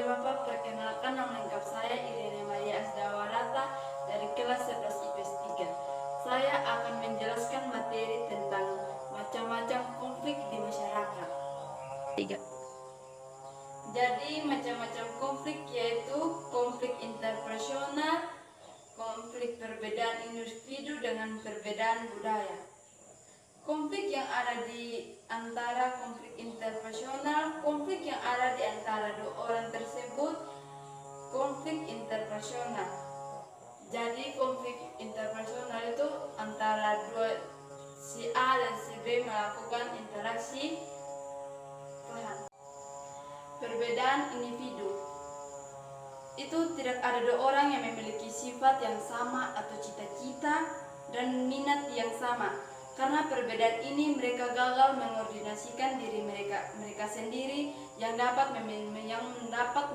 Mari Bapak perkenalkan, nama lengkap saya Irene Maria Asdawarata dari kelas 11 IPS 3. Saya akan menjelaskan materi tentang macam-macam konflik di masyarakat. 3. Jadi macam-macam konflik yaitu konflik interpersonal, konflik perbedaan individu dengan perbedaan budaya. Konflik yang ada di antara konflik interpersonal, konflik yang ada di antara dua orang tersebut, konflik interpersonal. Jadi konflik interpersonal itu antara dua, si A dan si B melakukan interaksi. Perbedaan individu itu tidak ada dua orang yang memiliki sifat yang sama atau cita-cita dan minat yang sama. Karena perbedaan ini mereka gagal mengordinasikan diri mereka sendiri yang dapat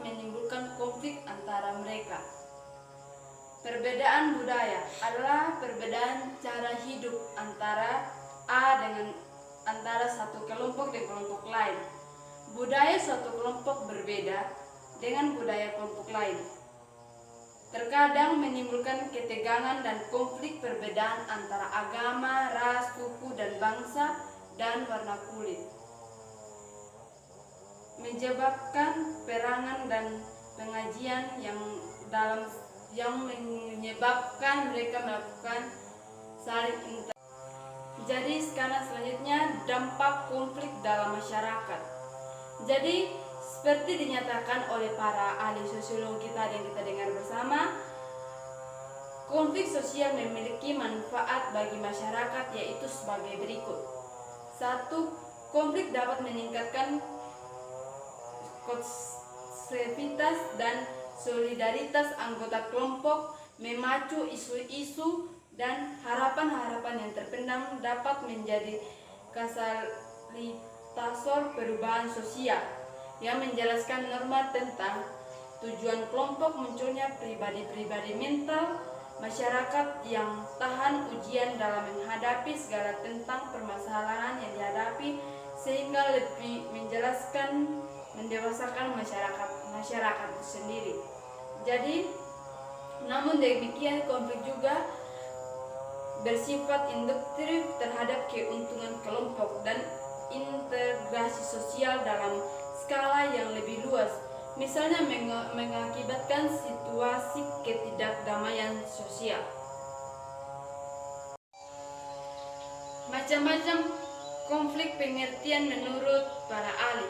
menimbulkan konflik antara mereka. Perbedaan budaya adalah perbedaan cara hidup antara antara satu kelompok dan kelompok lain. Budaya suatu kelompok berbeda dengan budaya kelompok lain. Terkadang menimbulkan ketegangan dan konflik perbedaan antara agama, ras, suku, dan bangsa, dan warna kulit. Menyebabkan perangan dan pengajian yang menyebabkan mereka melakukan saling interaksi. Jadi sekarang selanjutnya dampak konflik dalam masyarakat. Jadi seperti dinyatakan oleh para ahli sosiologi tadi yang kita dengar bersama, konflik sosial memiliki manfaat bagi masyarakat yaitu sebagai berikut. 1. Konflik dapat meningkatkan konstruktivitas dan solidaritas anggota kelompok, memacu isu-isu dan harapan-harapan yang terpendam, dapat menjadi katalisa perubahan sosial yang menjelaskan norma tentang tujuan kelompok, munculnya pribadi-pribadi mental masyarakat yang tahan ujian dalam menghadapi segala tentang permasalahan yang dihadapi, sehingga lebih mendewasakan masyarakat itu sendiri. Jadi, namun demikian konflik juga bersifat induktif terhadap keuntungan kelompok dan integrasi sosial dalam skala yang lebih luas, misalnya mengakibatkan situasi ketidakdamaian sosial. Macam-macam konflik pengertian menurut para ahli.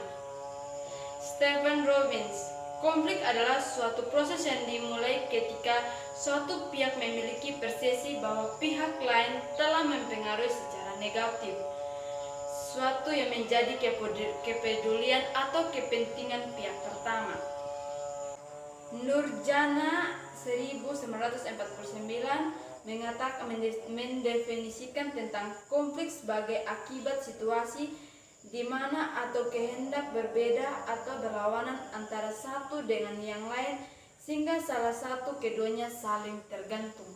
Stephen Robbins, konflik adalah suatu proses yang dimulai ketika suatu pihak memiliki persepsi bahwa pihak lain telah mempengaruhi secara negatif suatu yang menjadi kepedulian atau kepentingan pihak pertama. Nurjana 1949 mendefinisikan tentang konflik sebagai akibat situasi di mana atau kehendak berbeda atau berlawanan antara satu dengan yang lain sehingga salah satu keduanya saling tergantung.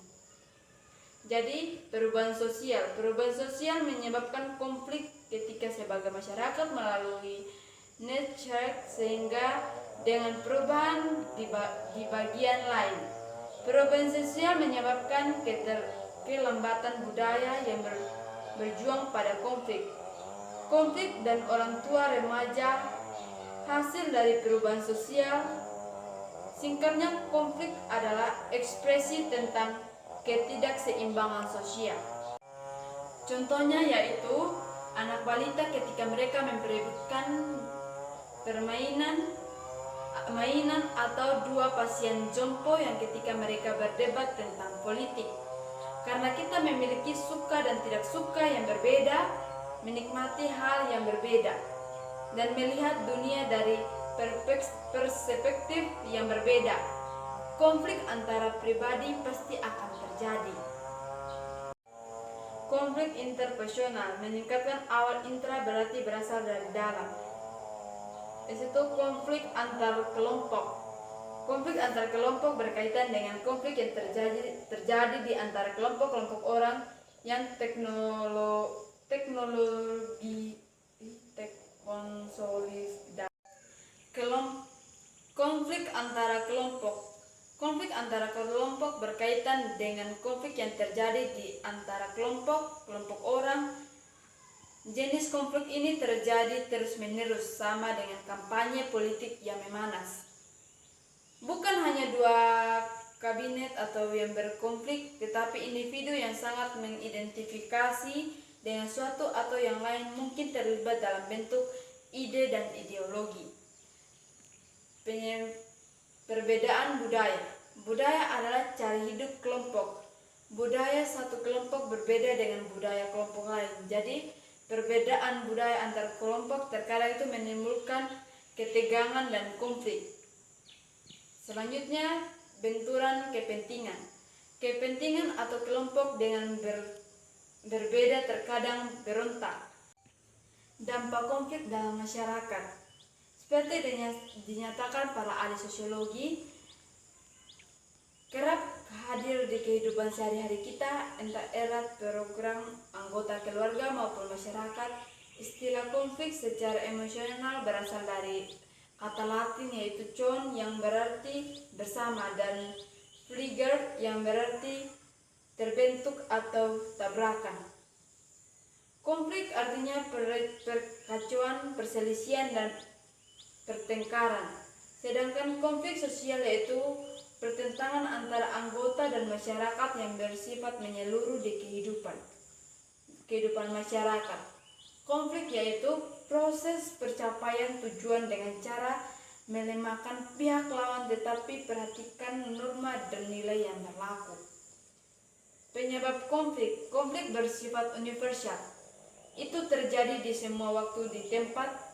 Jadi perubahan sosial menyebabkan konflik ketika sebagai masyarakat melalui network sehingga dengan perubahan di bagian lain. Perubahan sosial menyebabkan kelembatan budaya yang berjuang pada konflik. Konflik dan orang tua remaja hasil dari perubahan sosial. Singkatnya, konflik adalah ekspresi tentang ketidakseimbangan sosial. Contohnya yaitu anak balita ketika mereka memperebutkan mainan atau dua pasien jompo yang ketika mereka berdebat tentang politik. Karena kita memiliki suka dan tidak suka yang berbeda, menikmati hal yang berbeda, dan melihat dunia dari perspektif yang berbeda, konflik antara pribadi pasti akan terjadi. Konflik interpersonal meningkatkan awal intra berarti berasal dari dalam. Di situ konflik antar kelompok. Konflik antar kelompok berkaitan dengan konflik yang terjadi di antara kelompok-kelompok orang yang konsolidasi. Konflik antara kelompok. Konflik antara kelompok berkaitan dengan konflik yang terjadi di antara kelompok orang. Jenis konflik ini terjadi terus-menerus sama dengan kampanye politik yang memanas. Bukan hanya dua kabinet atau yang berkonflik, tetapi individu yang sangat mengidentifikasi dengan suatu atau yang lain mungkin terlibat dalam bentuk ide dan ideologi. Perbedaan budaya. Budaya adalah cara hidup kelompok. Budaya satu kelompok berbeda dengan budaya kelompok lain. Jadi, perbedaan budaya antar kelompok terkadang itu menimbulkan ketegangan dan konflik. Selanjutnya, benturan kepentingan. Kepentingan atau kelompok dengan berbeda terkadang berontak. Dampak konflik dalam masyarakat. Seperti dinyatakan para ahli sosiologi, kerap hadir di kehidupan sehari-hari kita, entah erat program anggota keluarga maupun masyarakat. Istilah konflik secara emosional berasal dari kata Latin yaitu con yang berarti bersama dan fligere yang berarti terbentuk atau tabrakan. Konflik artinya perkacauan, perselisihan, dan pertengkaran. Sedangkan konflik sosial yaitu pertentangan antara anggota dan masyarakat yang bersifat menyeluruh di kehidupan masyarakat. Konflik yaitu proses percapaian tujuan dengan cara melemahkan pihak lawan, tetapi perhatikan norma dan nilai yang berlaku. Penyebab konflik. Konflik bersifat universal. Itu terjadi di semua waktu di tempat.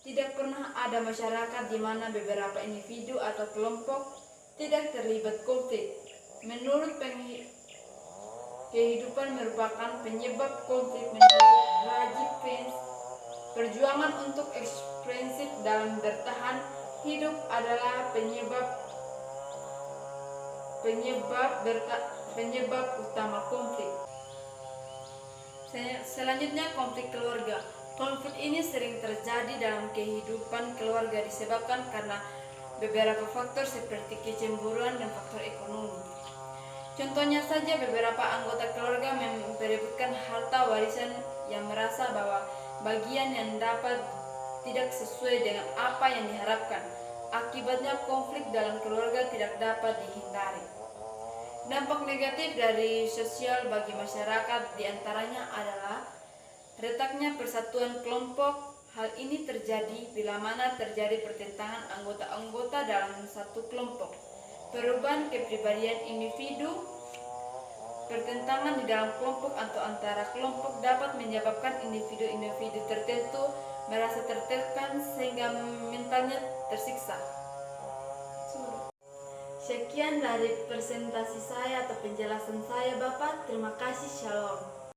Tidak pernah ada masyarakat di mana beberapa individu atau kelompok tidak terlibat konflik. Menurut kehidupan merupakan penyebab konflik. Menurut Rajiv Pence, perjuangan untuk ekspresif dalam bertahan hidup adalah penyebab utama konflik. Selanjutnya, konflik keluarga. Konflik ini sering terjadi dalam kehidupan keluarga disebabkan karena beberapa faktor seperti kecemburuan dan faktor ekonomi. Contohnya saja, beberapa anggota keluarga memperebutkan harta warisan yang merasa bahwa bagian yang dapat tidak sesuai dengan apa yang diharapkan. Akibatnya konflik dalam keluarga tidak dapat dihindari. Dampak negatif dari sosial bagi masyarakat diantaranya adalah retaknya persatuan kelompok. Hal ini terjadi bila mana terjadi pertentangan anggota-anggota dalam satu kelompok. Perubahan kepribadian individu. Pertentangan di dalam kelompok atau antara kelompok dapat menyebabkan individu-individu tertentu merasa tertekan sehingga mentalnya tersiksa. Sekian dari presentasi saya atau penjelasan saya, Bapak. Terima kasih. Shalom.